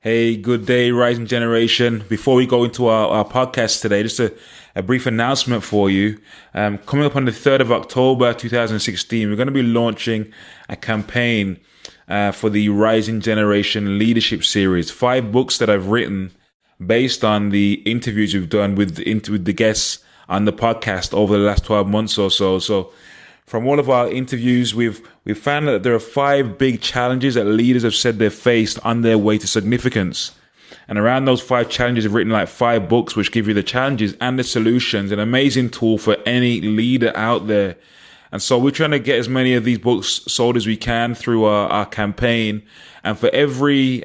Hey, good day, Rising Generation. Before we go into our podcast today, just a brief announcement for you. Coming up on the 3rd of October 2016, we're going to be launching a campaign for the Rising Generation Leadership Series. 5 books that I've written based on the interviews we've done with the guests on the podcast over the last 12 months or so. So from all of our interviews, we've found that there are 5 big challenges that leaders have said they've faced on their way to significance. And around those 5 challenges, I've written like 5 books which give you the challenges and the solutions, an amazing tool for any leader out there. And so we're trying to get as many of these books sold as we can through our campaign. And for every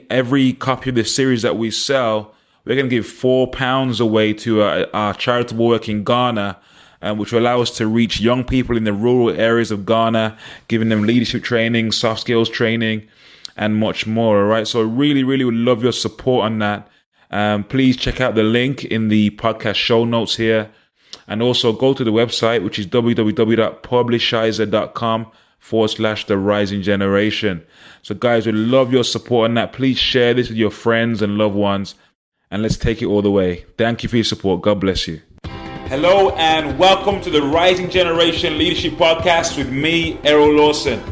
copy of this series that we sell, we're going to give £4 away to our charitable work in Ghana, which will allow us to reach young people in the rural areas of Ghana, giving them leadership training, soft skills training, and much more. All right. So really, really would love your support on that. Please check out the link in the podcast show notes here. And also go to the website, which is www.publishizer.com/The Rising Generation. So guys, we love your support on that. Please share this with your friends and loved ones. And let's take it all the way. Thank you for your support. God bless you. Hello and welcome to the Rising Generation Leadership Podcast with me, Errol Lawson.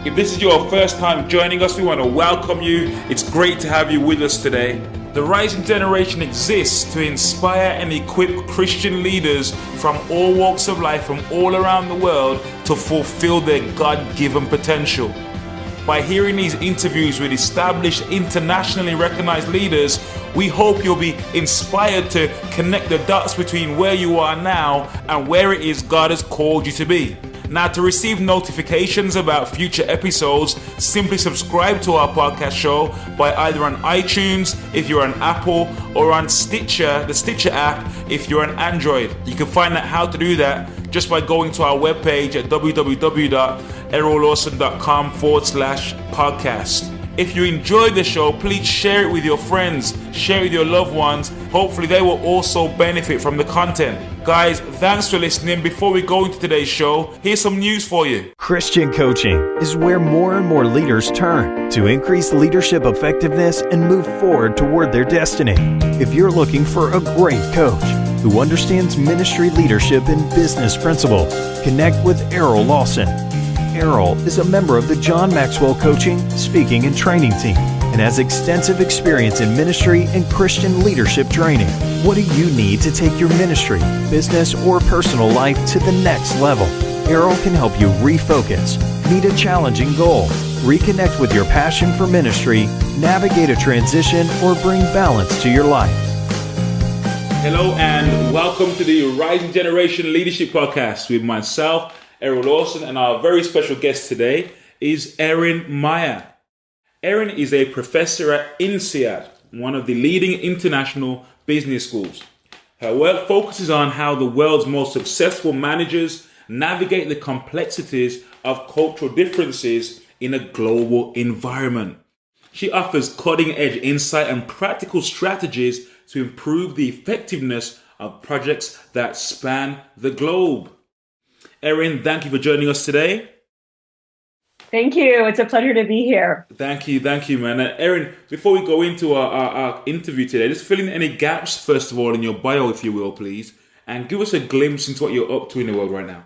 If this is your first time joining us, we want to welcome you. It's great to have you with us today. The Rising Generation exists to inspire and equip Christian leaders from all walks of life, from all around the world, to fulfill their God-given potential. By hearing these interviews with established, internationally recognized leaders, we hope you'll be inspired to connect the dots between where you are now and where it is God has called you to be. Now, to receive notifications about future episodes, simply subscribe to our podcast show by either on iTunes if you're on Apple, or on Stitcher, the Stitcher app if you're on Android. You can find out how to do that just by going to our webpage at www.errollawson.com/podcast. If you enjoyed the show, please share it with your friends, share it with your loved ones. Hopefully they will also benefit from the content. Guys, thanks for listening. Before we go into today's show, here's some news for you. Christian coaching is where more and more leaders turn to increase leadership effectiveness and move forward toward their destiny. If you're looking for a great coach who understands ministry leadership and business principles, connect with Errol Lawson. Errol is a member of the John Maxwell Coaching, Speaking, and Training Team and has extensive experience in ministry and Christian leadership training. What do you need to take your ministry, business, or personal life to the next level? Errol can help you refocus, meet a challenging goal, reconnect with your passion for ministry, navigate a transition, or bring balance to your life. Hello and welcome to the Rising Generation Leadership Podcast with myself, Errol Lawson, and our very special guest today is Erin Meyer. Erin is a professor at INSEAD, one of the leading international business schools. Her work focuses on how the world's most successful managers navigate the complexities of cultural differences in a global environment. She offers cutting-edge insight and practical strategies to improve the effectiveness of projects that span the globe. Erin, thank you for joining us today. Thank you. It's a pleasure to be here. Thank you, man. Erin, before we go into our interview today, just fill in any gaps, first of all, in your bio, if you will, please, and give us a glimpse into what you're up to in the world right now.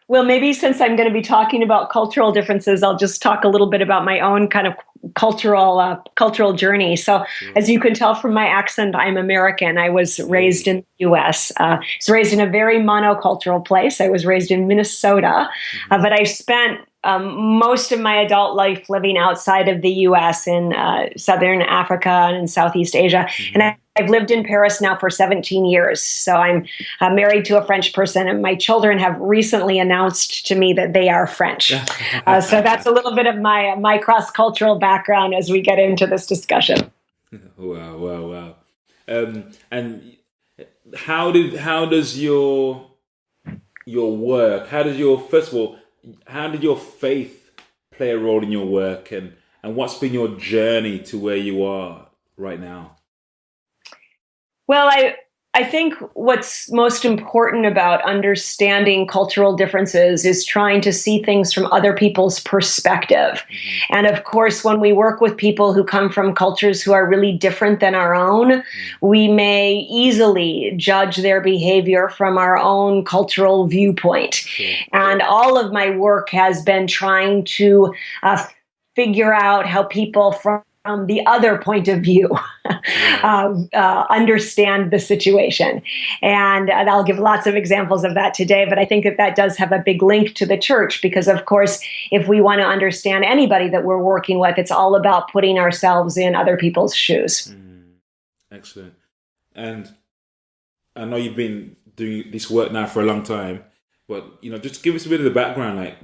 Well, maybe since I'm going to be talking about cultural differences, I'll just talk a little bit about my own kind of cultural journey. So, as you can tell from my accent, I'm American. I was raised in the U.S. I was raised in a very monocultural place. I was raised in Minnesota, but I spent most of my adult life living outside of the U.S. in Southern Africa and in Southeast Asia. And I've lived in Paris now for 17 years. So I'm married to a French person, and my children have recently announced to me that they are French. So that's a little bit of my cross-cultural background as we get into this discussion. Wow. And how does your work, how did your faith play a role in your work, and what's been your journey to where you are right now? Well, I think what's most important about understanding cultural differences is trying to see things from other people's perspective. And of course, when we work with people who come from cultures who are really different than our own, we may easily judge their behavior from our own cultural viewpoint. And all of my work has been trying to figure out how people from the other point of view understand the situation. And I'll give lots of examples of that today, but I think that that does have a big link to the church because, of course, if we want to understand anybody that we're working with, it's all about putting ourselves in other people's shoes. Excellent. And I know you've been doing this work now for a long time, but, just give us a bit of the background. Like,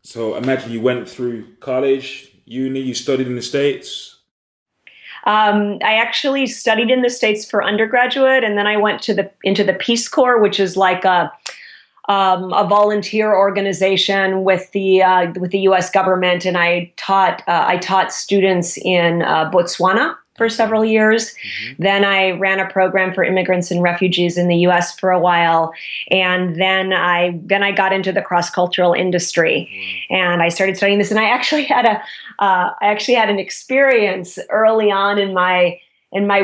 so imagine you went through college, uni, you studied in the States? I actually studied in the States for undergraduate, and then I went into the Peace Corps, which is like a volunteer organization with the U.S. government, and I taught students in Botswana for several years. Then I ran a program for immigrants and refugees in the U.S. for a while, and then I got into the cross-cultural industry, and I started studying this. And I actually had an experience early on in my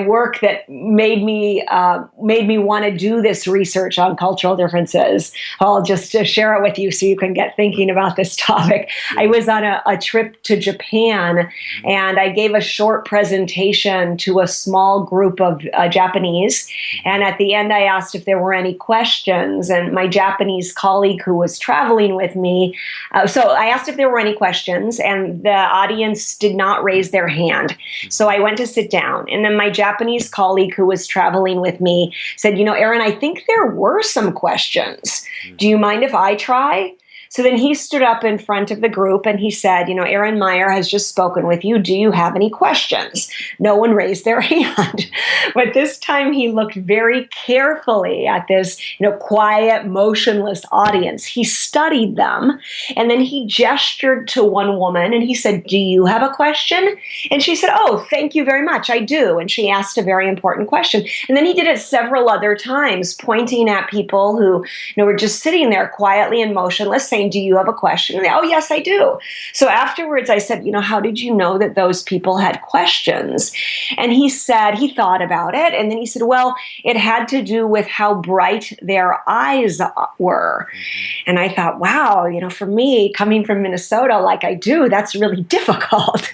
work that made me want to do this research on cultural differences. I'll just share it with you so you can get thinking about this topic. I was on a trip to Japan, and I gave a short presentation to a small group of Japanese. And at the end, I asked if there were any questions. And my Japanese colleague who was traveling with me, so I asked if there were any questions, and the audience did not raise their hand. So I went to sit down, and then my Japanese colleague who was traveling with me said, Erin, I think there were some questions. Do you mind if I try? So then he stood up in front of the group and he said, Erin Meyer has just spoken with you. Do you have any questions? No one raised their hand. But this time he looked very carefully at this, quiet, motionless audience. He studied them, and then he gestured to one woman and he said, do you have a question? And she said, oh, thank you very much. I do. And she asked a very important question. And then he did it several other times, pointing at people who, were just sitting there quietly and motionless, saying, do you have a question? And they, oh, yes, I do. So afterwards I said, how did you know that those people had questions? And he said, he thought about it. And then he said, well, it had to do with how bright their eyes were. And I thought, wow, for me, coming from Minnesota like I do, that's really difficult.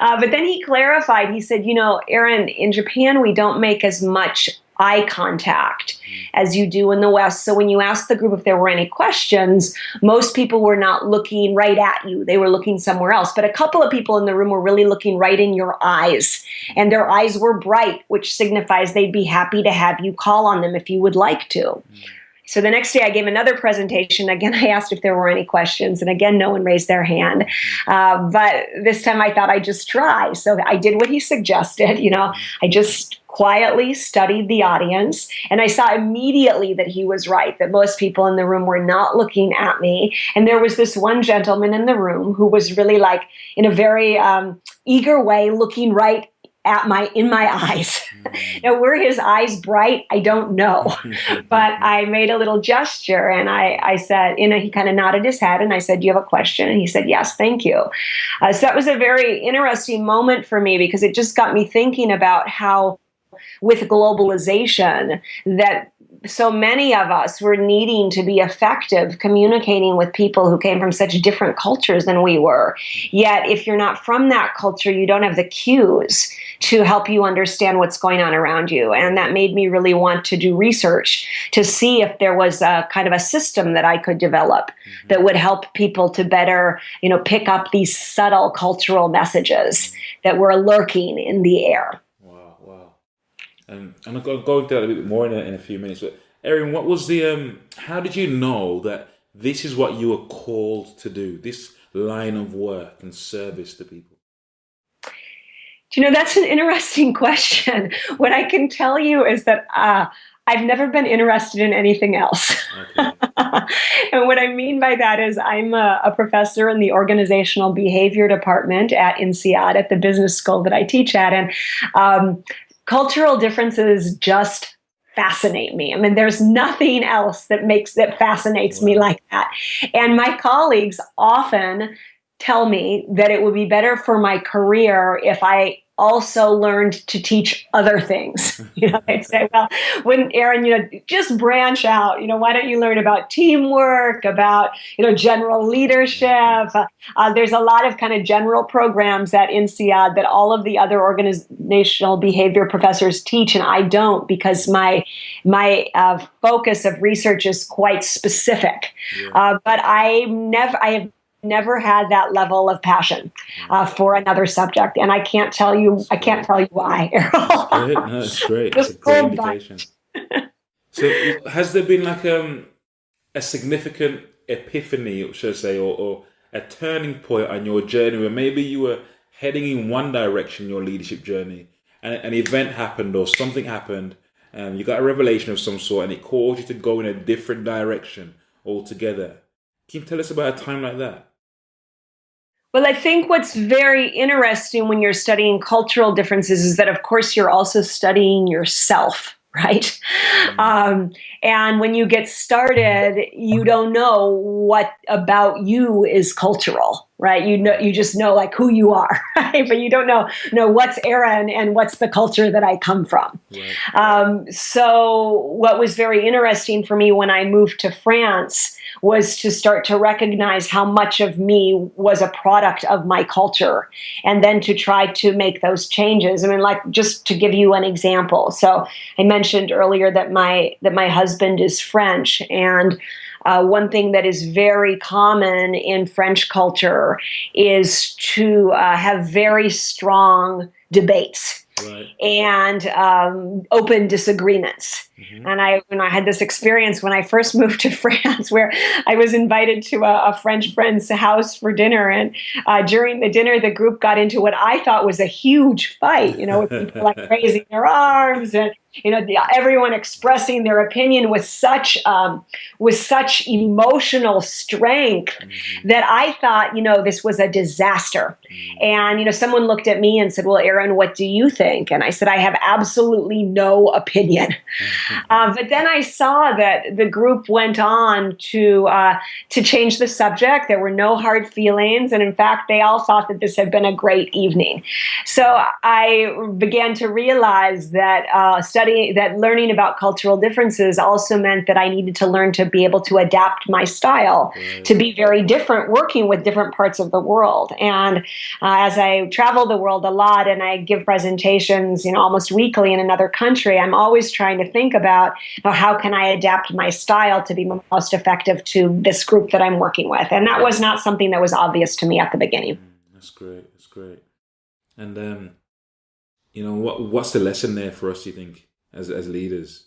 But then he clarified, he said, Erin, in Japan, we don't make as much eye contact as you do in the West. So when you asked the group if there were any questions, most people were not looking right at you. They were looking somewhere else. But a couple of people in the room were really looking right in your eyes. And their eyes were bright, which signifies they'd be happy to have you call on them if you would like to. So the next day I gave another presentation. Again, I asked if there were any questions. And again, no one raised their hand. But this time I thought I'd just try. So I did what he suggested. I just quietly studied the audience. And I saw immediately that he was right, that most people in the room were not looking at me. And there was this one gentleman in the room who was really like, in a very eager way, looking right at in my eyes. Now, were his eyes bright? I don't know. But I made a little gesture and I said, he kind of nodded his head and I said, do you have a question? And he said, yes, thank you. So that was a very interesting moment for me because it just got me thinking about how with globalization that so many of us were needing to be effective communicating with people who came from such different cultures than we were. Yet, if you're not from that culture, you don't have the cues to help you understand what's going on around you. And that made me really want to do research to see if there was a kind of a system that I could develop that would help people to better, pick up these subtle cultural messages that were lurking in the air. And I'm going to go into that a bit more in a few minutes. But Erin, what was how did you know that this is what you were called to do, this line of work and service to people? That's an interesting question. What I can tell you is that I've never been interested in anything else. Okay. And what I mean by that is I'm a professor in the organizational behavior department at INSEAD, at the business school that I teach at. And cultural differences just fascinate me. I mean, there's nothing else that fascinates me like that. And my colleagues often tell me that it would be better for my career if I also learned to teach other things. They'd say, well, wouldn't Erin, just branch out, why don't you learn about teamwork, about, general leadership. There's a lot of kind of general programs at INSEAD that all of the other organizational behavior professors teach, and I don't, because my focus of research is quite specific. But I have never had that level of passion for another subject, and I can't tell you why, Errol. That's great. No, that's great. That's a great indication. So, has there been like a significant epiphany, should I say, or a turning point on your journey where maybe you were heading in one direction in your leadership journey, and an event happened or something happened, and you got a revelation of some sort, and it caused you to go in a different direction altogether? Can you tell us about a time like that? Well, I think what's very interesting when you're studying cultural differences is that, of course, you're also studying yourself, right? And when you get started, you don't know what about you is cultural, right? You just know like who you are, right? But you don't know what's Erin and what's the culture that I come from. Right. So what was very interesting for me when I moved to France was to start to recognize how much of me was a product of my culture, and then to try to make those changes. I mean, like, just to give you an example. So I mentioned earlier that my husband is French, and one thing that is very common in French culture is to have very strong debates. Right. And open disagreements. Mm-hmm. And I had this experience when I first moved to France, where I was invited to a French friend's house for dinner, and during the dinner, the group got into what I thought was a huge fight. With people like raising their arms, and everyone expressing their opinion with such emotional strength, mm-hmm. that I thought, this was a disaster. Mm-hmm. And someone looked at me and said, "Well, Erin, what do you think?" And I said, "I have absolutely no opinion." But then I saw that the group went on to change the subject. There were no hard feelings, and in fact, they all thought that this had been a great evening. So I began to realize that learning about cultural differences also meant that I needed to learn to be able to adapt my style to be very different, working with different parts of the world. And as I travel the world a lot and I give presentations, almost weekly in another country, I'm always trying to think about how can I adapt my style to be most effective to this group that I'm working with. And that was not something that was obvious to me at the beginning. That's great. That's great. And what's the lesson there for us, do you think, as leaders?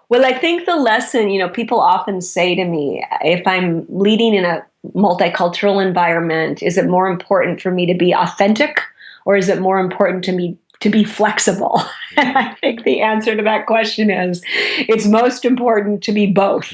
Well, I think the lesson, people often say to me, if I'm leading in a multicultural environment, is it more important for me to be authentic, or is it more important to me to be flexible? And I think the answer to that question is, it's most important to be both.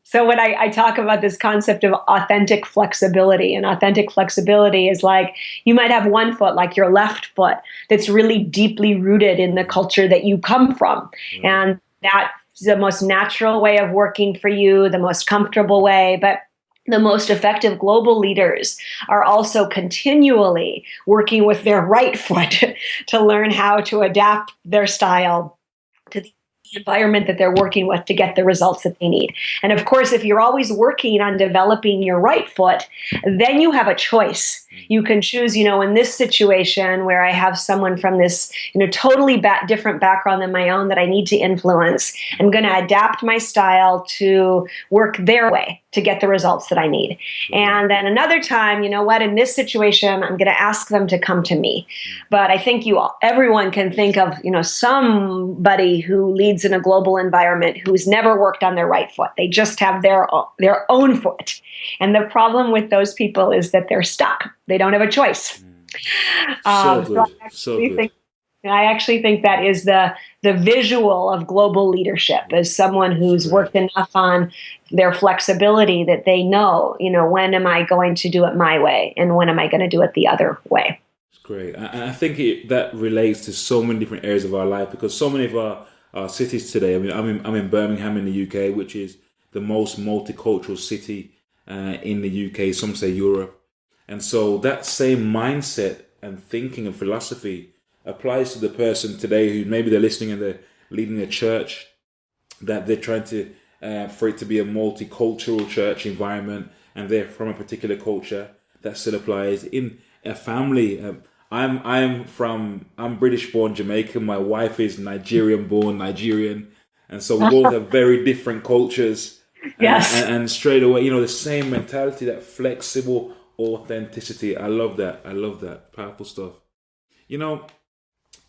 So when I talk about this concept of authentic flexibility, and authentic flexibility is like, you might have one foot, like your left foot, that's really deeply rooted in the culture that you come from. And that's the most natural way of working for you, the most comfortable way. But the most effective global leaders are also continually working with their right foot to learn how to adapt their style to the environment that they're working with to get the results that they need. And of course, if you're always working on developing your right foot, then you have a choice. You can choose, in this situation where I have someone from this, totally different background than my own that I need to influence, I'm going to adapt my style to work their way to get the results that I need. And then another time, in this situation, I'm going to ask them to come to me. But I think everyone can think of, somebody who leads in a global environment who's never worked on their right foot. They just have their own foot. And the problem with those people is that they're stuck. They don't have a choice. So good. I actually think that is the visual of global leadership, as someone who's worked enough on their flexibility that they know, when am I going to do it my way, and when am I going to do it the other way. It's great. I think that relates to so many different areas of our life, because so many of our cities today, I mean, I'm in Birmingham in the UK, which is the most multicultural city in the UK, some say Europe. And so that same mindset and thinking and philosophy applies to the person today who maybe they're listening and they're leading a church, that they're trying to, for it to be a multicultural church environment, and they're from a particular culture. That still applies in a family. I'm British born Jamaican. My wife is Nigerian born Nigerian. And so we both have very different cultures. Yes. And straight away, the same mentality, that flexible authenticity. I love that. Powerful stuff. I know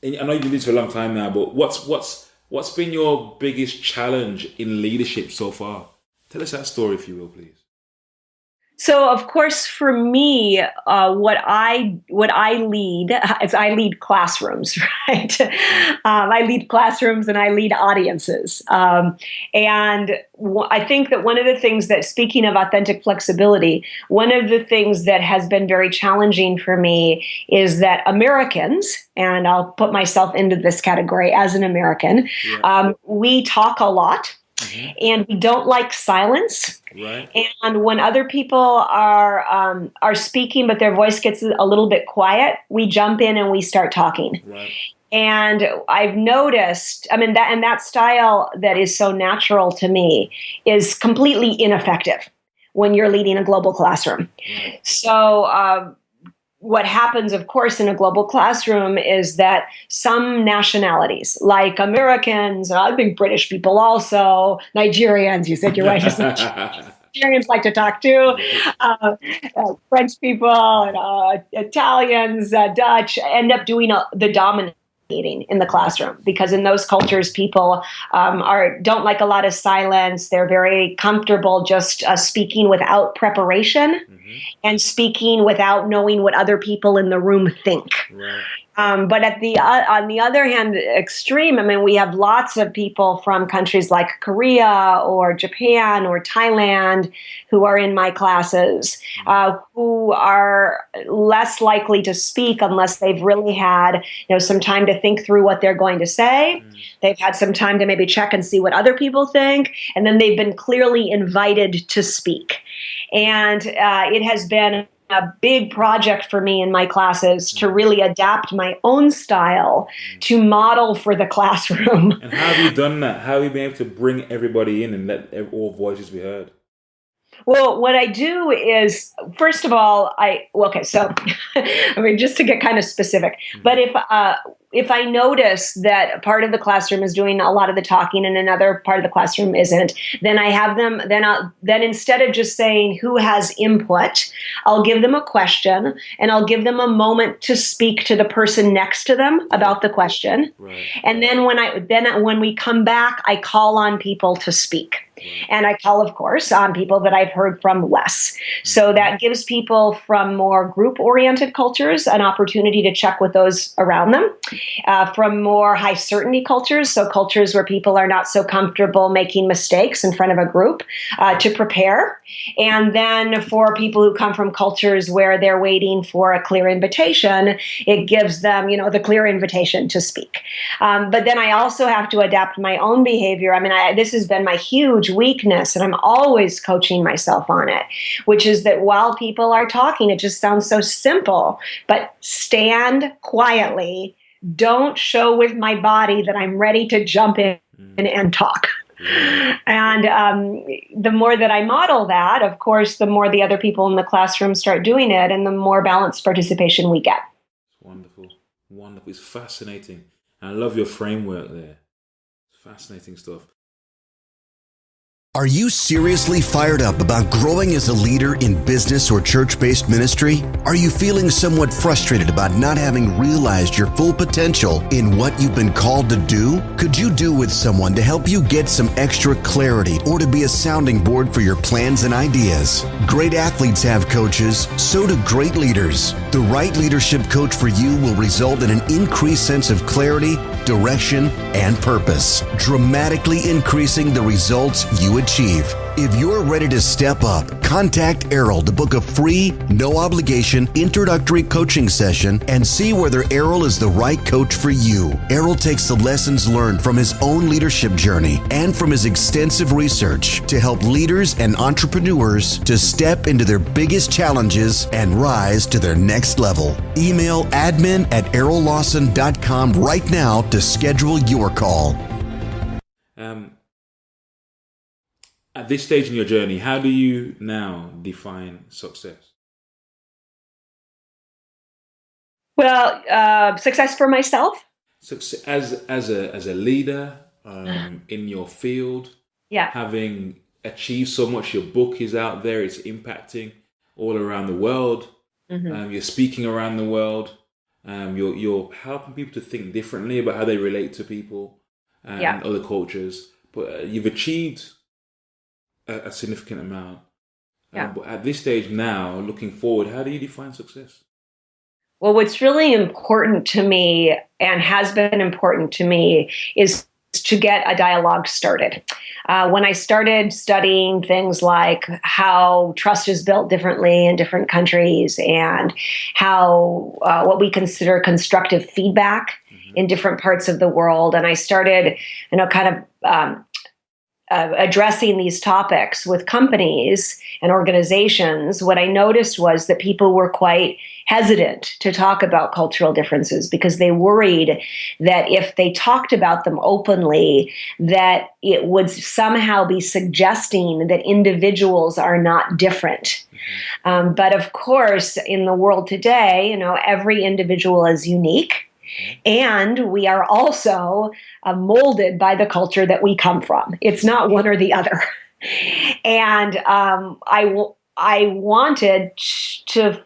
you've been doing this for a long time now, but what's been your biggest challenge in leadership so far? Tell us that story, if you will, please. So, of course, for me, what I lead is I lead classrooms, right? I lead classrooms and I lead audiences. And I think that one of the things that, speaking of authentic flexibility, one of the things that has been very challenging for me is that Americans, and I'll put myself into this category as an American, we talk a lot. Mm-hmm. And we don't like silence. Right. And when other people are speaking, but their voice gets a little bit quiet, we jump in and we start talking. Right. And I've noticed, that style that is so natural to me is completely ineffective when you're leading a global classroom. Right. So, what happens, of course, in a global classroom is that some nationalities, like Americans, I think British people also, Nigerians, you said you're right, Nigerians like to talk too, French people, Italians, Dutch, end up doing the dominating in the classroom, because in those cultures, people don't like a lot of silence. They're very comfortable just speaking without preparation. Mm-hmm. And speaking without knowing what other people in the room think. Right. But on the other hand, extreme, we have lots of people from countries like Korea or Japan or Thailand who are in my classes, who are less likely to speak unless they've really had, some time to think through what they're going to say. They've had some time to maybe check and see what other people think, and then they've been clearly invited to speak. And it has been a big project for me in my classes to really adapt my own style to model for the classroom. And how have you done that? How have you been able to bring everybody in and let all voices be heard? Well, what I do is, first of all, just to get kind of specific, but if I notice that part of the classroom is doing a lot of the talking and another part of the classroom isn't, then I have them, then instead of just saying who has input, I'll give them a question and I'll give them a moment to speak to the person next to them about the question. Right. And then when we come back, I call on people to speak. And I call, of course, on people that I've heard from less. So that gives people from more group-oriented cultures an opportunity to check with those around them. From more high-certainty cultures, so cultures where people are not so comfortable making mistakes in front of a group, to prepare. And then for people who come from cultures where they're waiting for a clear invitation, it gives them, the clear invitation to speak. But then I also have to adapt my own behavior. This has been my huge weakness, and I'm always coaching myself on it, which is that while people are talking, it just sounds so simple, but stand quietly. Don't show with my body that I'm ready to jump in and talk. And the more that I model that, of course, the more the other people in the classroom start doing it, and the more balanced participation we get. Wonderful. It's fascinating. I love your framework there. It's fascinating stuff. Are you seriously fired up about growing as a leader in business or church-based ministry? Are you feeling somewhat frustrated about not having realized your full potential in what you've been called to do? Could you do with someone to help you get some extra clarity or to be a sounding board for your plans and ideas? Great athletes have coaches, so do great leaders. The right leadership coach for you will result in an increased sense of clarity, direction, and purpose, dramatically increasing the results you achieve. If you're ready to step up, contact Errol to book a free, no obligation introductory coaching session and see whether Errol is the right coach for you. Errol takes the lessons learned from his own leadership journey and from his extensive research to help leaders and entrepreneurs to step into their biggest challenges and rise to their next level. Email admin@errollawson.com right now to schedule your call. At this stage in your journey, how do you now define success? Well, success for myself. Success as a leader in your field, Yeah. having achieved so much. Your book is out there; it's impacting all around the world. You're speaking around the world. You're helping people to think differently about how they relate to people and other cultures. But you've achieved a significant amount. But at this stage now, looking forward, how do you define success? Well, what's really important to me and has been important to me is to get a dialogue started. When I started studying things like how trust is built differently in different countries and how what we consider constructive feedback in different parts of the world, and I started, addressing these topics with companies and organizations, what I noticed was that people were quite hesitant to talk about cultural differences because they worried that if they talked about them openly, that it would somehow be suggesting that individuals are not different. But of course, in the world today, every individual is unique. And we are also molded by the culture that we come from. It's not one or the other. And I wanted to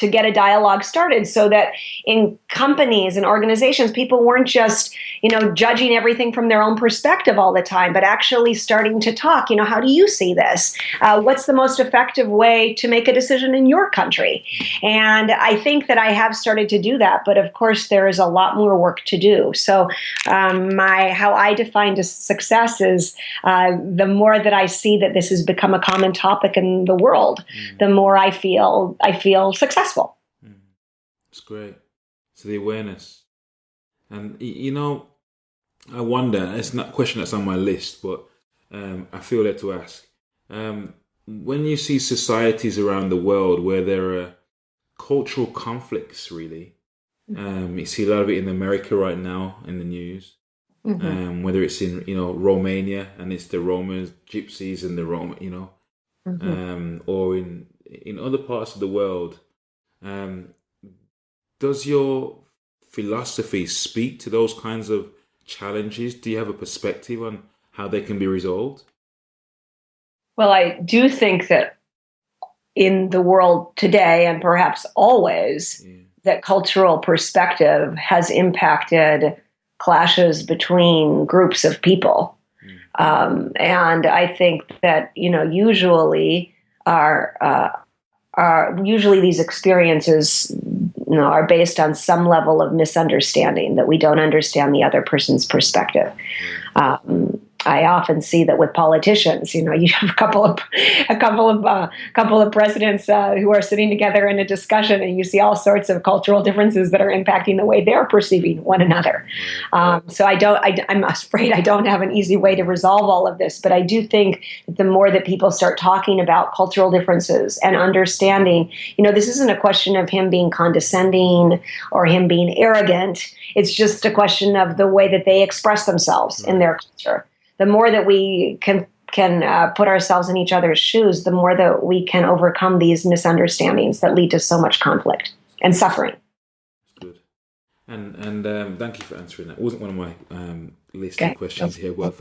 get a dialogue started so that in companies and organizations, people weren't just, judging everything from their own perspective all the time, but actually starting to talk, how do you see this? What's the most effective way to make a decision in your country? And I think that I have started to do that, but of course there is a lot more work to do. So how I define success is the more that I see that this has become a common topic in the world, the more I feel successful. It's great. So the awareness. And, I wonder, it's not a question that's on my list, but I feel led to ask. When you see societies around the world where there are cultural conflicts, really, you see a lot of it in America right now in the news, whether it's in, Romania and it's the Romans, Gypsies and the Roma, or in other parts of the world. Does your philosophy speak to those kinds of challenges? Do you have a perspective on how they can be resolved? Well, I do think that in the world today, and perhaps always, that cultural perspective has impacted clashes between groups of people. And I think that, usually usually these experiences are based on some level of misunderstanding, that we don't understand the other person's perspective. I often see that with politicians. You have a couple of presidents who are sitting together in a discussion, and you see all sorts of cultural differences that are impacting the way they're perceiving one another. So I'm afraid I don't have an easy way to resolve all of this. But I do think that the more that people start talking about cultural differences and understanding, this isn't a question of him being condescending or him being arrogant. It's just a question of the way that they express themselves in their culture. The more that we can put ourselves in each other's shoes, the more that we can overcome these misunderstandings that lead to so much conflict and suffering. Good. And thank you for answering that. It wasn't one of my list of questions here, but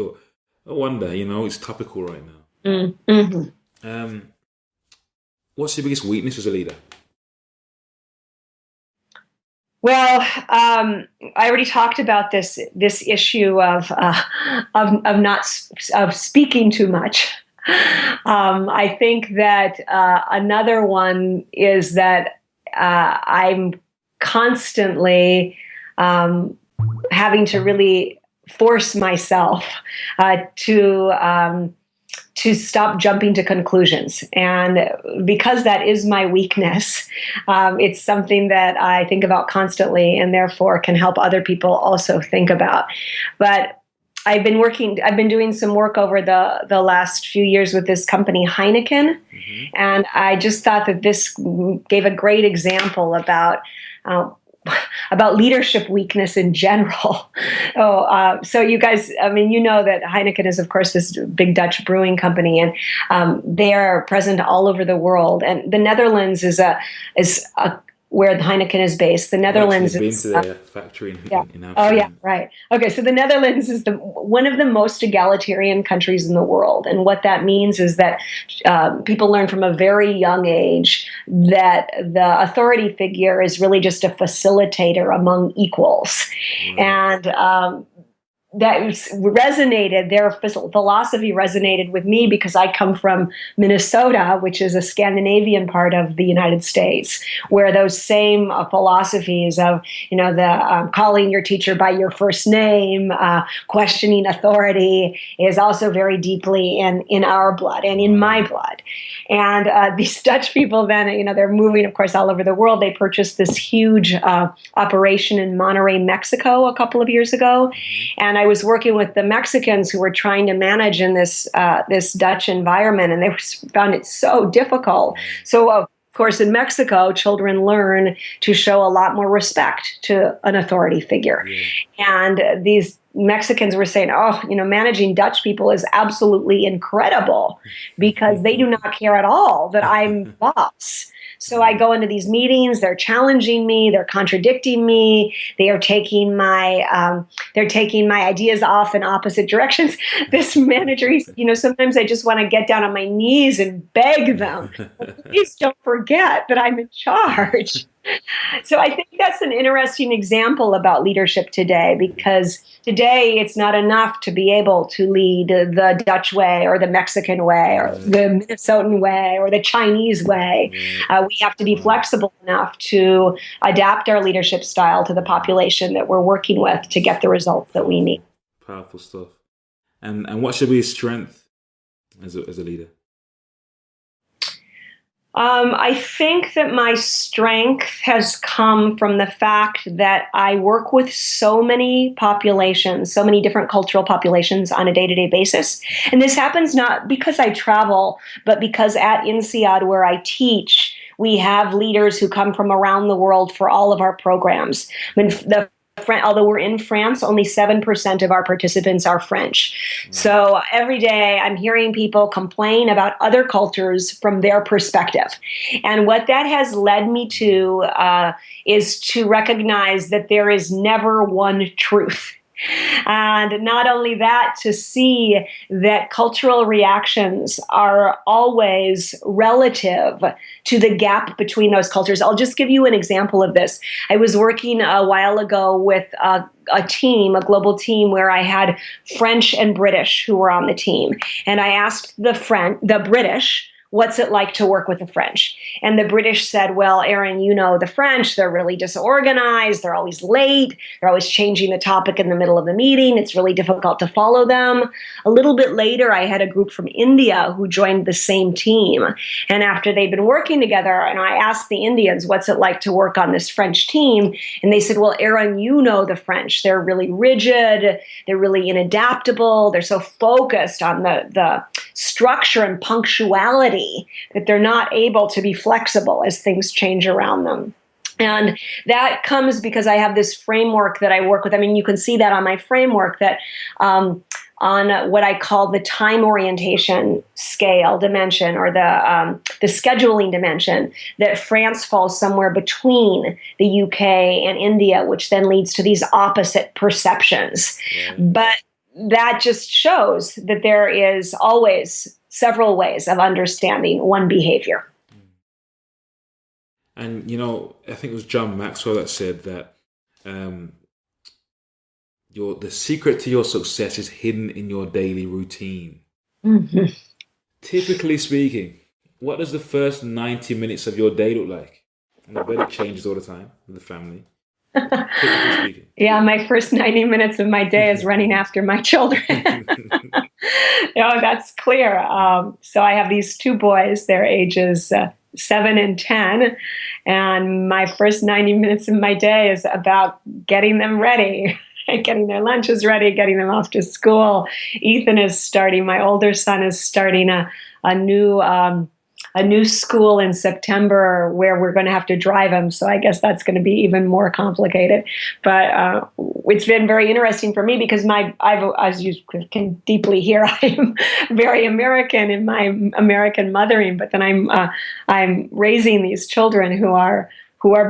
I wonder, it's topical right now. What's your biggest weakness as a leader? Well, I already talked about this issue of speaking too much. I think that another one is that I'm constantly having to really force myself to to stop jumping to conclusions. And because that is my weakness, it's something that I think about constantly and therefore can help other people also think about. But I've been doing some work over the last few years with this company, Heineken. And I just thought that this gave a great example about leadership weakness in general. So you guys, I mean, you know that Heineken is, of course, this big Dutch brewing company, and they are present all over the world. And the Netherlands is where the Heineken is based. The Netherlands I've is been to their factory in Amsterdam. Oh yeah, right. Okay, so the Netherlands is one of the most egalitarian countries in the world, and what that means is that people learn from a very young age that the authority figure is really just a facilitator among equals, and that resonated, their philosophy resonated with me because I come from Minnesota, which is a Scandinavian part of the United States, where those same philosophies of, the calling your teacher by your first name, questioning authority is also very deeply in our blood and in my blood. And these Dutch people then, they're moving, of course, all over the world. They purchased this huge operation in Monterrey, Mexico, a couple of years ago. And I was working with the Mexicans who were trying to manage in this Dutch environment, and they found it so difficult. So, of course, in Mexico, children learn to show a lot more respect to an authority figure. And these Mexicans were saying, managing Dutch people is absolutely incredible because they do not care at all that I'm boss. So I go into these meetings, they're challenging me, they're contradicting me, they are taking my ideas off in opposite directions. This manager, sometimes I just want to get down on my knees and beg them, please don't forget that I'm in charge. So I think that's an interesting example about leadership today, because today it's not enough to be able to lead the Dutch way or the Mexican way or the Minnesotan way or the Chinese way. We have to be flexible enough to adapt our leadership style to the population that we're working with to get the results that we need. Powerful stuff. And what should be his strength as a leader? I think that my strength has come from the fact that I work with so many populations, so many different cultural populations on a day-to-day basis. And this happens not because I travel, but because at INSEAD, where I teach, we have leaders who come from around the world for all of our programs. Although we're in France, only 7% of our participants are French. So every day I'm hearing people complain about other cultures from their perspective. And what that has led me to is to recognize that there is never one truth. And not only that, to see that cultural reactions are always relative to the gap between those cultures. I'll just give you an example of this. I was working a while ago with a global team, where I had French and British who were on the team. And I asked the British, what's it like to work with the French? And the British said, well, Erin, the French, they're really disorganized. They're always late. They're always changing the topic in the middle of the meeting. It's really difficult to follow them. A little bit later, I had a group from India who joined the same team. And after they'd been working together, and I asked the Indians, what's it like to work on this French team? And they said, well, Erin, the French. They're really rigid. They're really inadaptable. They're so focused on the structure and punctuality that they're not able to be flexible as things change around them. And that comes because I have this framework that I work with. I mean, you can see that on my framework, that on what I call the time orientation scale dimension, or the scheduling dimension, that France falls somewhere between the UK and India, which then leads to these opposite perceptions. But that just shows that there is always several ways of understanding one behavior. And, I think it was John Maxwell that said that the secret to your success is hidden in your daily routine. Mm-hmm. Typically speaking, what does the first 90 minutes of your day look like? And I bet it changes all the time with the family. Yeah, my first 90 minutes of my day is running after my children. No, that's clear. So I have these two boys. Their ages 7 and 10, and my first 90 minutes of my day is about getting them ready. Getting their lunches ready, getting them off to school. Ethan is starting. My older son is starting a new school in September where we're going to have to drive him. So I guess that's going to be even more complicated. But it's been very interesting for me because as you can deeply hear, I'm very American in my American mothering. But then I'm raising these children who are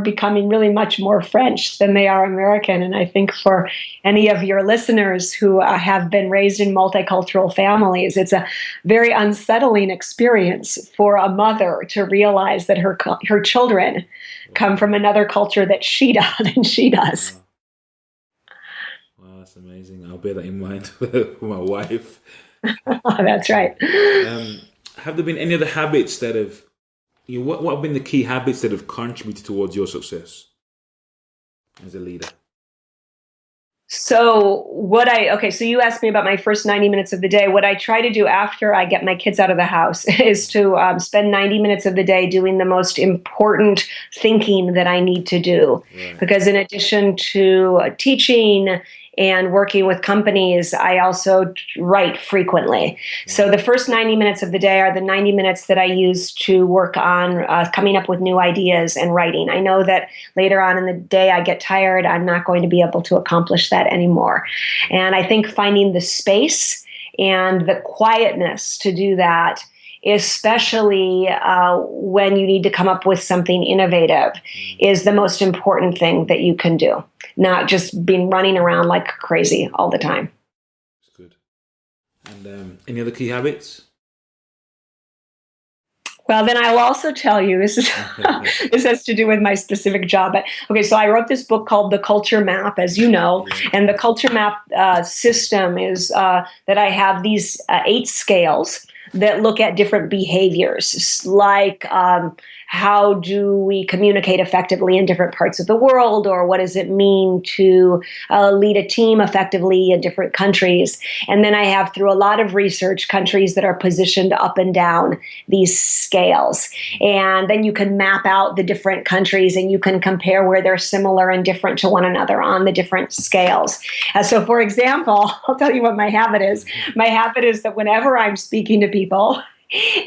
becoming really much more French than they are American. And I think for any of your listeners who have been raised in multicultural families, it's a very unsettling experience for a mother to realize that her children come from another culture that she does. Wow, that's amazing. I'll bear that in mind for my wife. That's right. Have there been any other habits that have what have been the key habits that have contributed towards your success as a leader? So so you asked me about my first 90 minutes of the day. What I try to do after I get my kids out of the house is to spend 90 minutes of the day doing the most important thinking that I need to do. Right. Because in addition to teaching and working with companies, I also write frequently. So the first 90 minutes of the day are the 90 minutes that I use to work on coming up with new ideas and writing. I know that later on in the day I get tired, I'm not going to be able to accomplish that anymore. And I think finding the space and the quietness to do that, especially when you need to come up with something innovative, is the most important thing that you can do. Not just being running around like crazy all the time. That's good. And any other key habits? Well, then I will also tell you, this has to do with my specific job. Okay, so I wrote this book called The Culture Map, as you know, and the Culture Map system is that I have these 8 scales that look at different behaviors, like how do we communicate effectively in different parts of the world, or what does it mean to lead a team effectively in different countries. And then I have, through a lot of research, countries that are positioned up and down these scales. And then you can map out the different countries and you can compare where they're similar and different to one another on the different scales. So for example, I'll tell you what my habit is. My habit is that whenever I'm speaking to people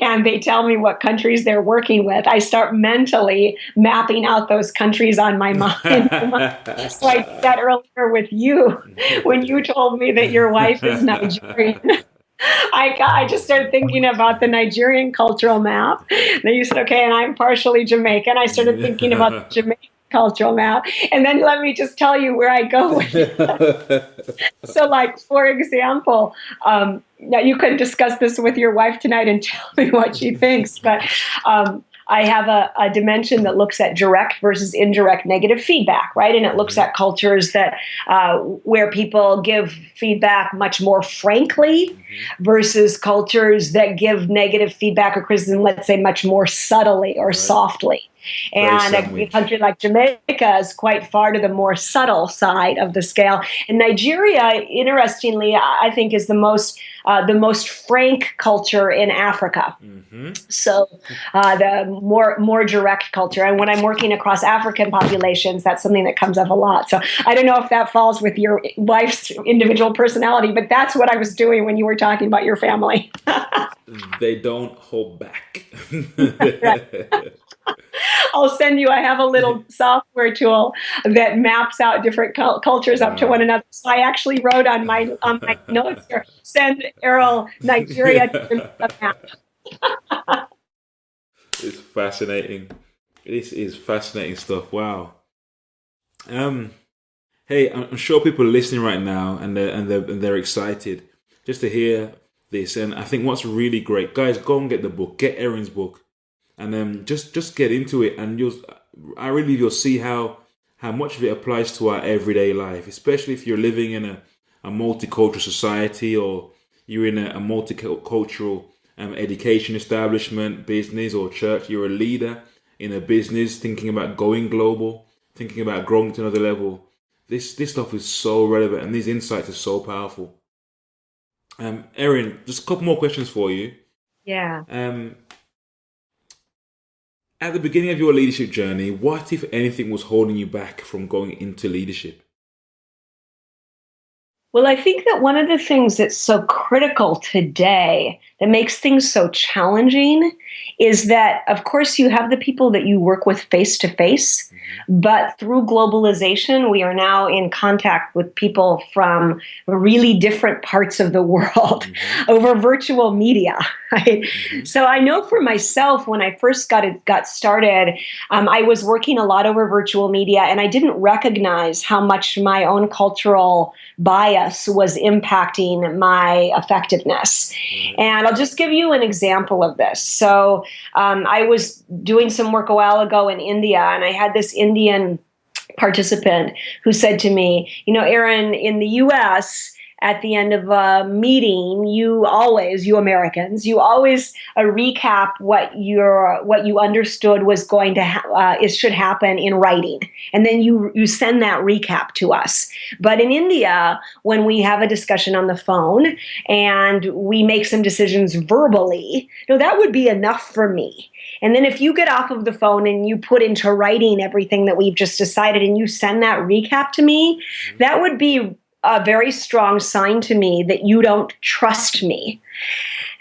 and they tell me what countries they're working with, I start mentally mapping out those countries on my mind. So I did that earlier with you when you told me that your wife is Nigerian. I just started thinking about the Nigerian cultural map. Then you said, okay, and I'm partially Jamaican. I started thinking about the Jamaican cultural map. And then let me just tell you where I go with it. So, like, for example, now you can discuss this with your wife tonight and tell me what she thinks, but I have a dimension that looks at direct versus indirect negative feedback, right? And it looks at cultures that where people give feedback much more frankly versus cultures that give negative feedback or criticism, let's say, much more subtly or softly. And a country like Jamaica is quite far to the more subtle side of the scale. And Nigeria, interestingly, I think is the most frank culture in Africa. So the more direct culture. And when I'm working across African populations, that's something that comes up a lot. So I don't know if that falls with your wife's individual personality, but that's what I was doing when you were talking about your family. They don't hold back. I'll send you, I have a little software tool that maps out different cultures up to one another. So I actually wrote on my notes here, send Errol Nigeria to the map. It's fascinating. This is fascinating stuff. Wow. Hey, I'm sure people are listening right now and they're excited just to hear this. And I think what's really great, guys, go and get the book, get Erin's book. And then just get into it, and you'll see how much of it applies to our everyday life, especially if you're living in a multicultural society, or you're in a multicultural education establishment, business, or church. You're a leader in a business, thinking about going global, thinking about growing to another level. This stuff is so relevant, and these insights are so powerful. Erin, just a couple more questions for you. Yeah. At the beginning of your leadership journey, what, if anything, was holding you back from going into leadership? Well, I think that one of the things that's so critical today that makes things so challenging is that, of course, you have the people that you work with face to face, but through globalization, we are now in contact with people from really different parts of the world over virtual media. Right? So I know for myself, when I first got started, I was working a lot over virtual media, and I didn't recognize how much my own cultural bias was impacting my effectiveness. And I'll just give you an example of this. So I was doing some work a while ago in India, and I had this Indian participant who said to me, Erin, in the US, at the end of a meeting, you Americans, you always recap what you understood was going to it should happen in writing, and then you send that recap to us. But in India, when we have a discussion on the phone and we make some decisions verbally, that would be enough for me. And then if you get off of the phone and you put into writing everything that we've just decided and you send that recap to me, that would be a very strong sign to me that you don't trust me.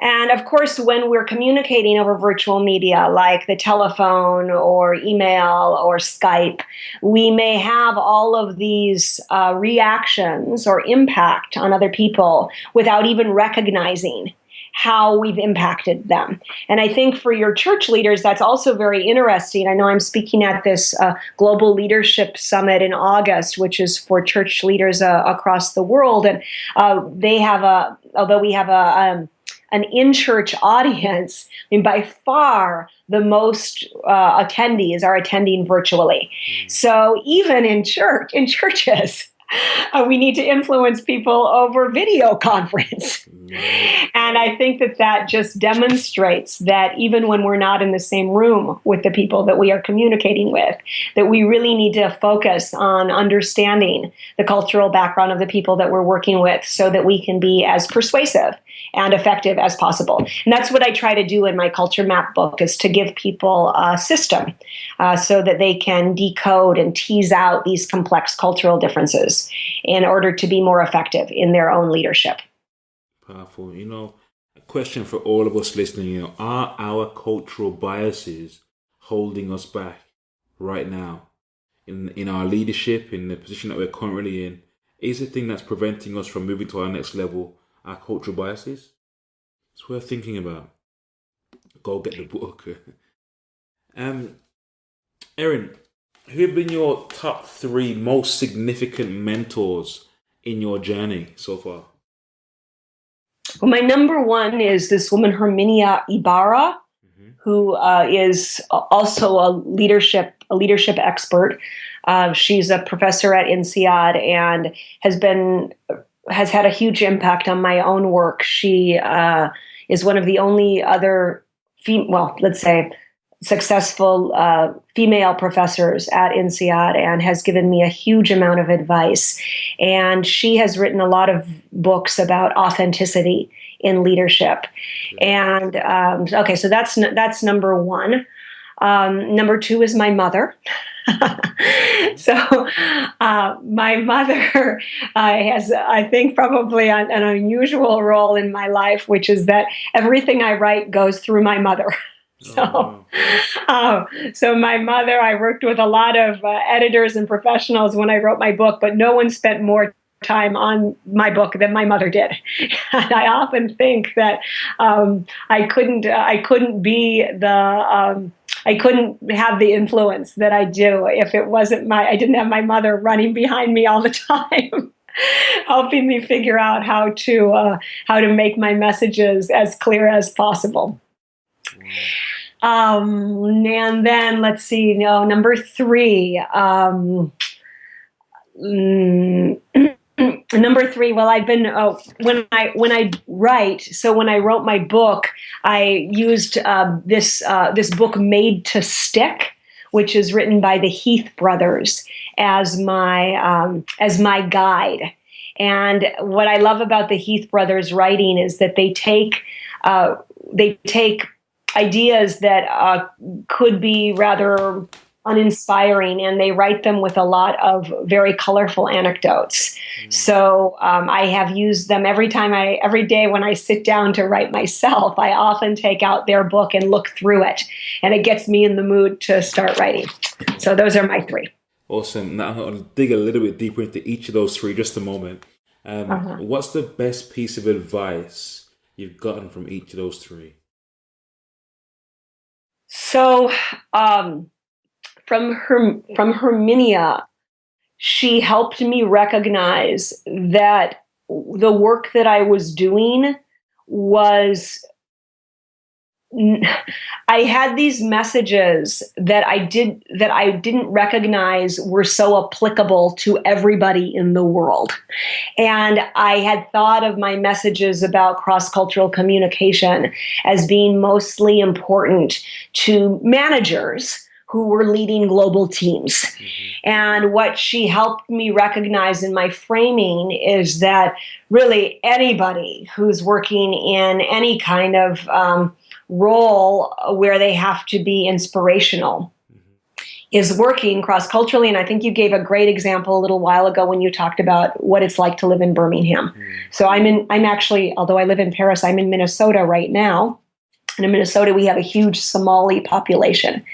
And of course, when we're communicating over virtual media like the telephone or email or Skype, we may have all of these reactions or impact on other people without even recognizing how we've impacted them. And I think for your church leaders, that's also very interesting. I know I'm speaking at this Global Leadership Summit in August, which is for church leaders across the world. And although we have an in-church audience, by far the most attendees are attending virtually. So even in churches, we need to influence people over video conference. And I think that just demonstrates that even when we're not in the same room with the people that we are communicating with, that we really need to focus on understanding the cultural background of the people that we're working with so that we can be as persuasive and effective as possible. And that's what I try to do in my Culture Map book, is to give people a system so that they can decode and tease out these complex cultural differences in order to be more effective in their own leadership. Powerful. A question for all of us listening, are our cultural biases holding us back right now in our leadership, in the position that we're currently in? Is the thing that's preventing us from moving to our next level our cultural biases? It's worth thinking about. Go get the book. Erin, who have been your top 3 most significant mentors in your journey so far? Well, my number one is this woman, Herminia Ibarra, who is also a leadership expert. She's a professor at INSEAD and has had a huge impact on my own work. She is one of the only other, successful female professors at INSEAD and has given me a huge amount of advice. And she has written a lot of books about authenticity in leadership. And so that's number one. Number 2 is my mother. So my mother has, I think, probably an unusual role in my life, which is that everything I write goes through my mother. So my mother, I worked with a lot of editors and professionals when I wrote my book, but no one spent more time on my book than my mother did. And I often think that I couldn't have the influence that I do if it wasn't I didn't have my mother running behind me all the time, helping me figure out how to make my messages as clear as possible. And then let's see, number 3. Number 3, well, I've been when I write. So when I wrote my book, I used this book Made to Stick, which is written by the Heath brothers, as my guide. And what I love about the Heath brothers' writing is that they take ideas that could be rather uninspiring, and they write them with a lot of very colorful anecdotes. So I have used them every day when I sit down to write myself. I often take out their book and look through it, and it gets me in the mood to start writing. So those are my three. Awesome. Now I'm going to dig a little bit deeper into each of those three just a moment. What's the best piece of advice you've gotten from each of those three? So from Herminia, she helped me recognize that the work that I was doing was, I had these messages that I didn't recognize were so applicable to everybody in the world. And I had thought of my messages about cross-cultural communication as being mostly important to managers who were leading global teams. And what she helped me recognize in my framing is that really anybody who's working in any kind of role where they have to be inspirational is working cross-culturally. And I think you gave a great example a little while ago when you talked about what it's like to live in Birmingham. So I'm actually, although I live in Paris, I'm in Minnesota right now. And in Minnesota, we have a huge Somali population.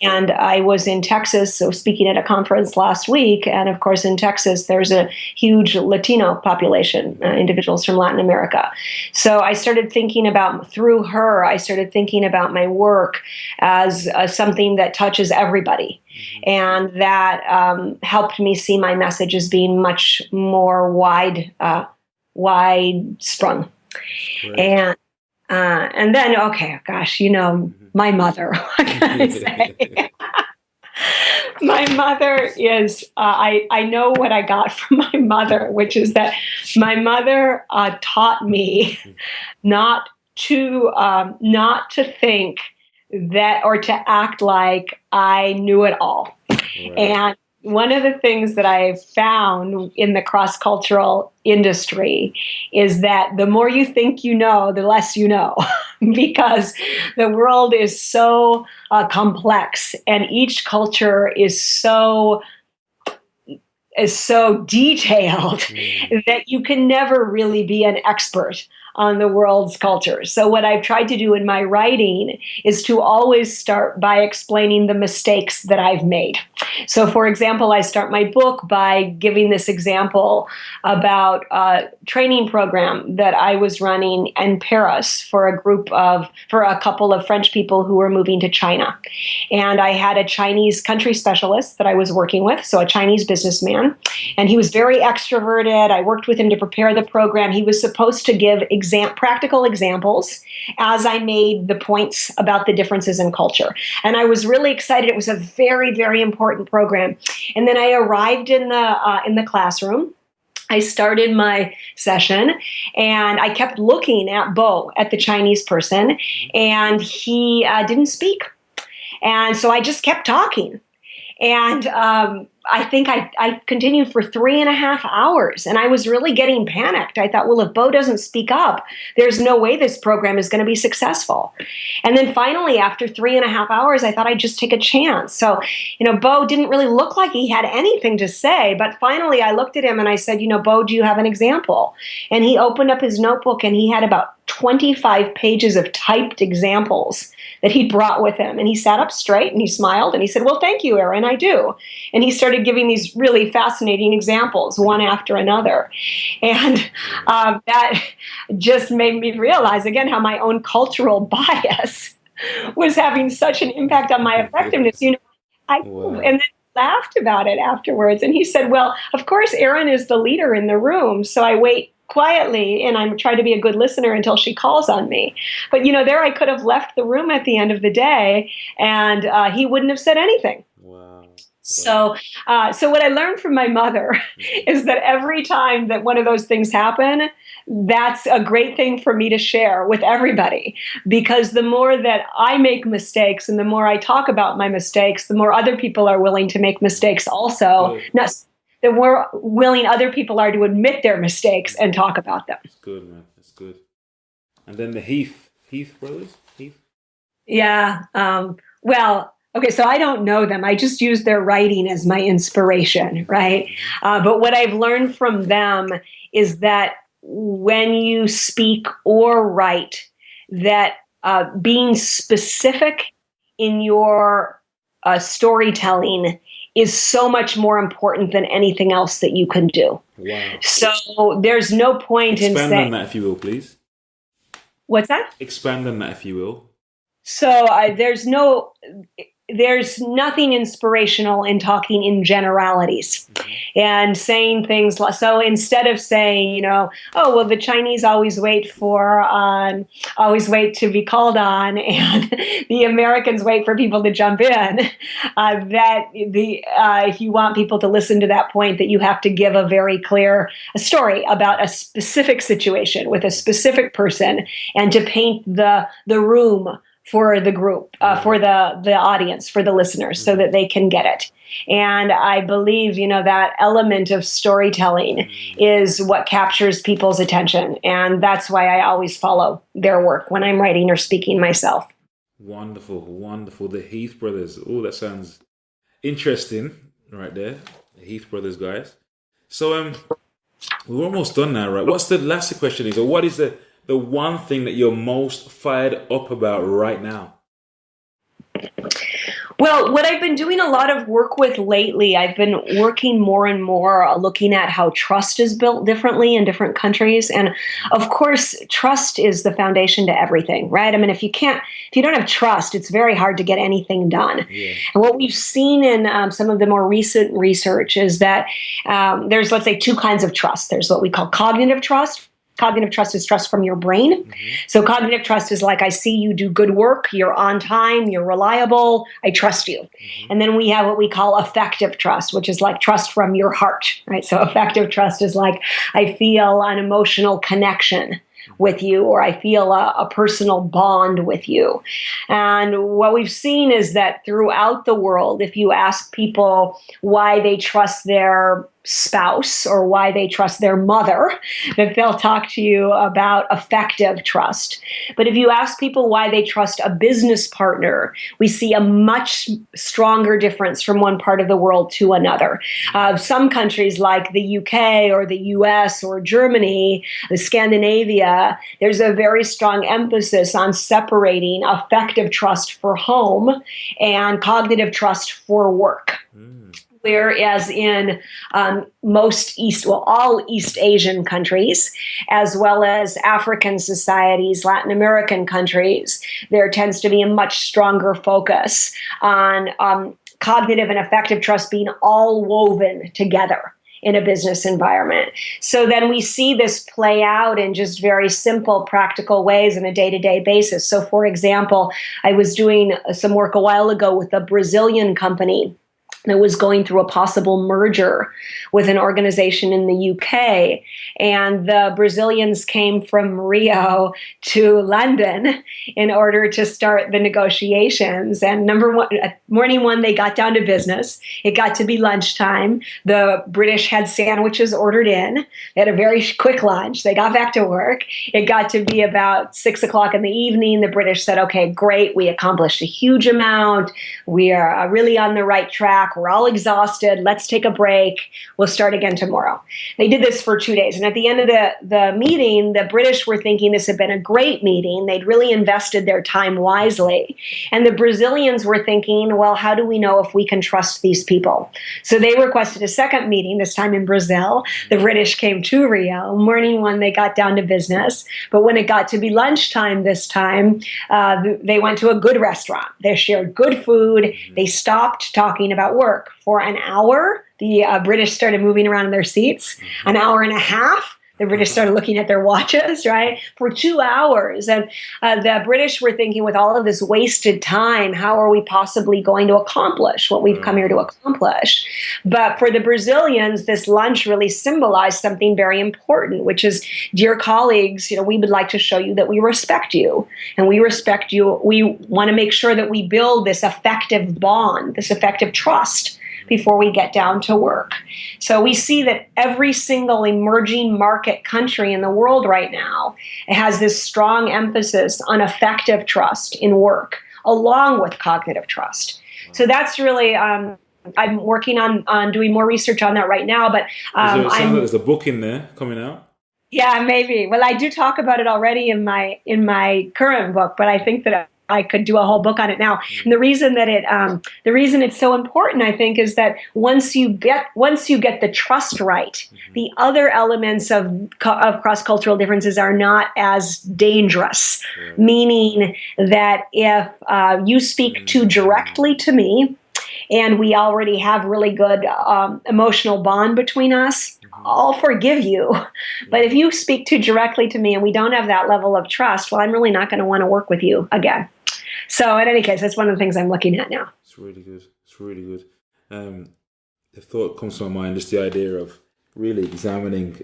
And I was in Texas, so speaking at a conference last week. And of course, in Texas, there's a huge Latino population, individuals from Latin America. So I started thinking about, through her, I started thinking about my work as something that touches everybody. And that helped me see my message as being much more wide sprung. And then, okay, gosh, my mother, what can I say? My mother is, I know what I got from my mother, which is that my mother taught me not to think that, or to act like I knew it all. Right. And one of the things that I've found in the cross-cultural industry is that the more you think you know, the less you know, because the world is so complex, and each culture is so detailed that you can never really be an expert on the world's culture. So what I've tried to do in my writing is to always start by explaining the mistakes that I've made. So for example, I start my book by giving this example about a training program that I was running in Paris for a couple of French people who were moving to China. And I had a Chinese country specialist that I was working with, so a Chinese businessman, and he was very extroverted. I worked with him to prepare the program. He was supposed to give practical examples as I made the points about the differences in culture. And I was really excited. It was a very, very important program. And then I arrived in the classroom. I started my session, and I kept looking at Bo, at the Chinese person, and he didn't speak. And so I just kept talking. And I think I continued for 3.5 hours, and I was really getting panicked. I thought, well, if Bo doesn't speak up, there's no way this program is going to be successful. And then finally, after 3.5 hours, I thought I'd just take a chance. So, Bo didn't really look like he had anything to say, but finally I looked at him and I said, Bo, do you have an example? And he opened up his notebook, and he had about 25 pages of typed examples that he brought with him. And he sat up straight and he smiled and he said, well, thank you, Erin, I do. And he started giving these really fascinating examples, one after another. And that just made me realize, again, how my own cultural bias was having such an impact on my effectiveness. And then laughed about it afterwards. And he said, well, of course, Erin is the leader in the room, so I wait quietly, and I'm trying to be a good listener until she calls on me. But, there I could have left the room at the end of the day, and he wouldn't have said anything. Wow. So what I learned from my mother is that every time that one of those things happen, that's a great thing for me to share with everybody, because the more that I make mistakes and the more I talk about my mistakes, the more other people are willing to make mistakes also. the more willing other people are to admit their mistakes and talk about them. That's good, man. That's good. And then the Heath brothers? Heath? Yeah. Well, okay, so I don't know them. I just use their writing as my inspiration, right? But what I've learned from them is that when you speak or write, that being specific in your storytelling is so much more important than anything else that you can do. Wow. So there's no point in saying... Expand on that, if you will, please. What's that? Expand on that, if you will. So there's nothing inspirational in talking in generalities and saying things like, so instead of saying, oh, well, the Chinese always wait to be called on, and the Americans wait for people to jump in, if you want people to listen to that point, that you have to give a very clear story about a specific situation with a specific person, and to paint the room for the group, for the audience, for the listeners, so that they can get it. And I believe, that element of storytelling is what captures people's attention. And that's why I always follow their work when I'm writing or speaking myself. Wonderful, wonderful. The Heath brothers. Oh, that sounds interesting right there. The Heath brothers, guys. So we're almost done now, right? What's the last question is, or what is the one thing that you're most fired up about right now? Well, what I've been doing a lot of work with lately, I've been working more and more looking at how trust is built differently in different countries. And of course, trust is the foundation to everything, right? I mean, if you don't have trust, it's very hard to get anything done. Yeah. And what we've seen in some of the more recent research is that there's, let's say, two kinds of trust. There's what we call cognitive trust. Cognitive trust is trust from your brain. Mm-hmm. So cognitive trust is like, I see you do good work, you're on time, you're reliable, I trust you. Mm-hmm. And then we have what we call affective trust, which is like trust from your heart, right? So affective trust is like, I feel an emotional connection with you, or I feel a personal bond with you. And what we've seen is that throughout the world, if you ask people why they trust their spouse or why they trust their mother, that they'll talk to you about affective trust. But if you ask people why they trust a business partner, we see a much stronger difference from one part of the world to another. Some countries like the UK or the US or Germany, the Scandinavia, there's a very strong emphasis on separating affective trust for home and cognitive trust for work. Whereas in all East Asian countries, as well as African societies, Latin American countries, there tends to be a much stronger focus on cognitive and affective trust being all woven together in a business environment. So then we see this play out in just very simple, practical ways on a day-to-day basis. So for example, I was doing some work a while ago with a Brazilian company that was going through a possible merger with an organization in the UK. And the Brazilians came from Rio to London in order to start the negotiations. And morning one, they got down to business. It got to be lunchtime. The British had sandwiches ordered in. They had a very quick lunch. They got back to work. It got to be about 6 o'clock in the evening. The British said, okay, great. We accomplished a huge amount. We are really on the right track. We're all exhausted. Let's take a break. We'll start again tomorrow. They did this for 2 days. And at the end of the meeting, the British were thinking this had been a great meeting. They'd really invested their time wisely. And the Brazilians were thinking, well, how do we know if we can trust these people? So they requested a second meeting, this time in Brazil. The British came to Rio. Morning one, they got down to business. But when it got to be lunchtime this time, they went to a good restaurant. They shared good food. They stopped talking about work. For an hour, the British started moving around in their seats. An hour and a half, the British started looking at their watches, right? For 2 hours. And the British were thinking, with all of this wasted time, how are we possibly going to accomplish what we've come here to accomplish? But for the Brazilians, this lunch really symbolized something very important, which is, dear colleagues, we would like to show you that we respect you. And we respect you. We want to make sure that we build this effective bond, this effective trust before we get down to work. So we see that every single emerging market country in the world right now has this strong emphasis on effective trust in work, along with cognitive trust. So that's really, I'm working on doing more research on that right now. But there's a book in there coming out. Yeah, maybe. Well, I do talk about it already in my current book, but I think that I could do a whole book on it now. And the reason it's so important, I think, is that once you get the trust right, the other elements of cross-cultural differences are not as dangerous. Meaning that if you speak too directly to me, and we already have really good emotional bond between us, I'll forgive you. But if you speak too directly to me and we don't have that level of trust, well, I'm really not going to want to work with you again. So in any case, that's one of the things I'm looking at now. It's really good. It's really good. The thought comes to my mind, just the idea of really examining,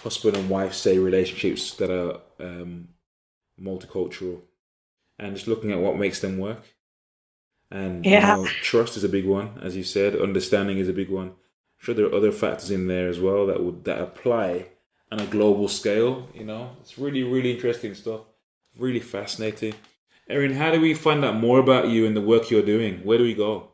husband and wife, say, relationships that are multicultural, and just looking at what makes them work. And trust is a big one, as you said. Understanding is a big one. I'm sure there are other factors in there as well that apply on a global scale. It's really, really interesting stuff. Really fascinating. Erin, how do we find out more about you and the work you're doing? Where do we go?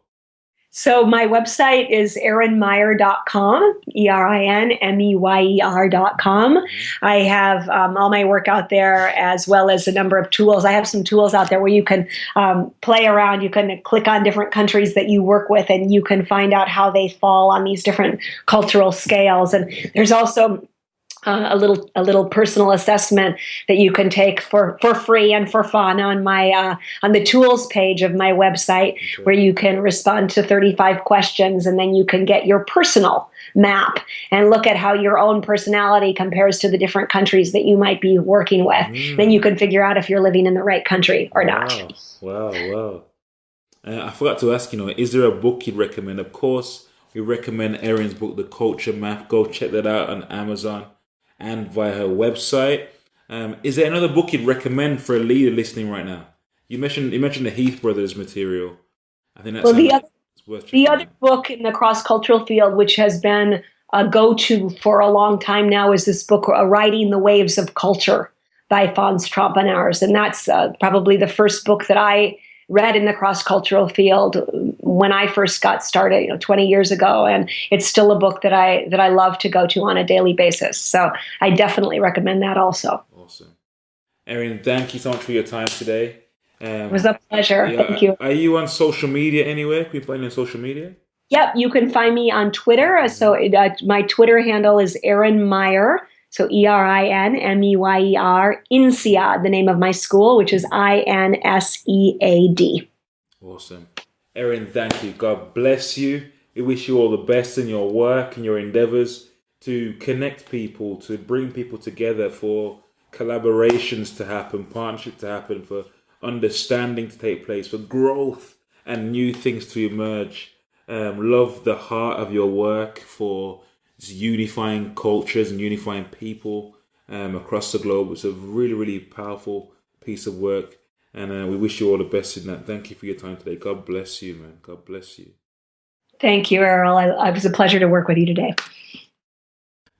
So my website is erinmeyer.com, ERINMEYER.com. I have all my work out there, as well as a number of tools. I have some tools out there where you can play around. You can click on different countries that you work with, and you can find out how they fall on these different cultural scales. And there's also a little personal assessment that you can take for free and for fun on my on the tools page of my website, where you can respond to 35 questions, and then you can get your personal map and look at how your own personality compares to the different countries that you might be working with. Then you can figure out if you're living in the right country or not. Wow. I forgot to ask, is there a book you'd recommend? Of course, we recommend Erin's book, The Culture Map. Go check that out on Amazon and via her website. Is there another book you'd recommend for a leader listening right now? You mentioned the Heath Brothers material. I think that's the other book in the cross-cultural field, which has been a go-to for a long time now, is this book, Riding the Waves of Culture by Fons Trompenaars. And that's probably the first book that I read in the cross-cultural field when I first got started, 20 years ago, and it's still a book that I love to go to on a daily basis. So I definitely recommend that also. Awesome. Erin, thank you so much for your time today. It was a pleasure. Thank you. Are you on social media anywhere? Can you find you on social media? Yep, you can find me on Twitter. So my Twitter handle is Erin Meyer. So ERINMEYER, INSEAD, the name of my school, which is INSEAD. Awesome. Erin, thank you. God bless you. We wish you all the best in your work and your endeavors to connect people, to bring people together, for collaborations to happen, partnership to happen, for understanding to take place, for growth and new things to emerge. Love the heart of your work for unifying cultures and unifying people across the globe. It's a really, really powerful piece of work, and we wish you all the best in that. Thank you for your time today. God bless you, man. God bless you. Thank you, Errol. It was a pleasure to work with you today.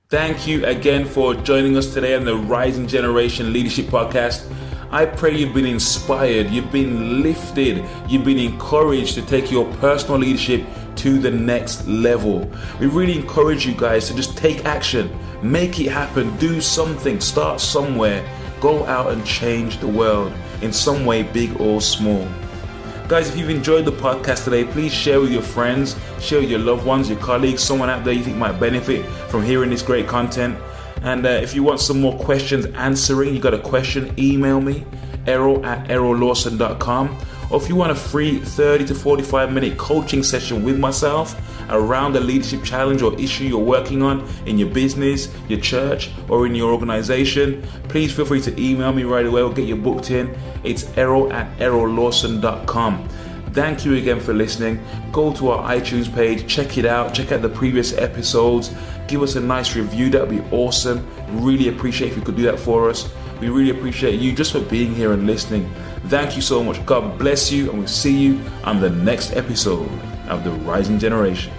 Thank you again for joining us today on the Rising Generation Leadership Podcast. I pray you've been inspired, you've been lifted, you've been encouraged to take your personal leadership to the next level. We really encourage you guys to just take action, make it happen, do something, start somewhere, go out and change the world in some way, big or small. Guys, if you've enjoyed the podcast today, please share with your friends, share with your loved ones, your colleagues, someone out there you think might benefit from hearing this great content. And if you want some more questions answering, you got a question, email me, Errol@ErrolLawson.com. Or if you want a free 30 to 45 minute coaching session with myself around the leadership challenge or issue you're working on in your business, your church, or in your organization, please feel free to email me right away or get you booked in. It's Errol@ErrolLawson.com. Thank you again for listening. Go to our iTunes page, check it out, check out the previous episodes, give us a nice review, that would be awesome. Really appreciate if you could do that for us. We really appreciate you just for being here and listening. Thank you so much. God bless you, and we'll see you on the next episode of The Rising Generation.